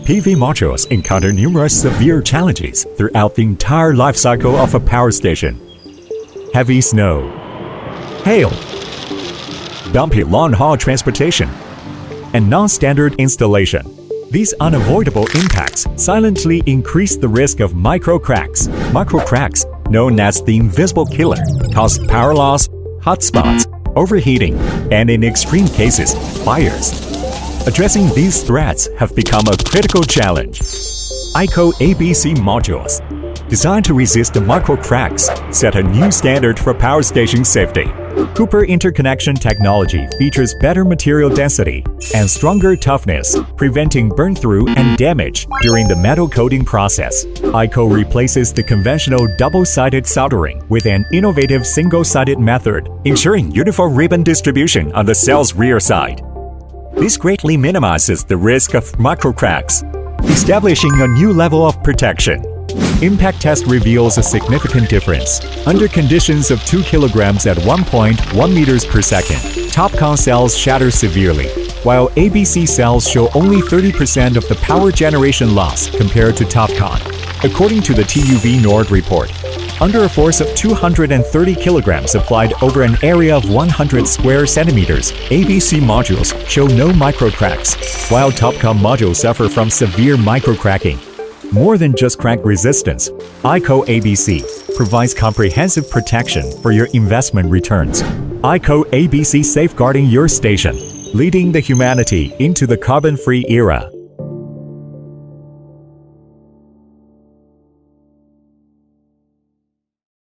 PV modules encounter numerous severe challenges throughout the entire life cycle of a power station. Heavy snow, hail, bumpy long-haul transportation, and non-standard installation. These unavoidable impacts silently increase the risk of microcracks. Microcracks, known as the invisible killer, cause power loss, hot spots, overheating, and in extreme cases, fires. Addressing these threats have become a critical challenge. AIKO ABC modules, designed to resist the microcracks, set a new standard for power station safety. Cooper interconnection technology features better material density and stronger toughness, preventing burn-through and damage during the metal coating process. AIKO replaces the conventional double-sided soldering with an innovative single-sided method, ensuring uniform ribbon distribution on the cell's rear side. This greatly minimizes the risk of microcracks, establishing a new level of protection. Impact test reveals a significant difference. Under conditions of 2 kilograms at 1.1 meters per second, TOPCon cells shatter severely, while ABC cells show only 30% of the power generation loss compared to TOPCon. According to the TÜV NORD report, under a force of 230 kilograms applied over an area of 100 square centimeters, ABC modules show no microcracks, while TOPCon modules suffer from severe microcracking. More than just crack resistance, AIKO ABC provides comprehensive protection for your investment returns. AIKO ABC safeguarding your station, leading the humanity into the carbon-free era.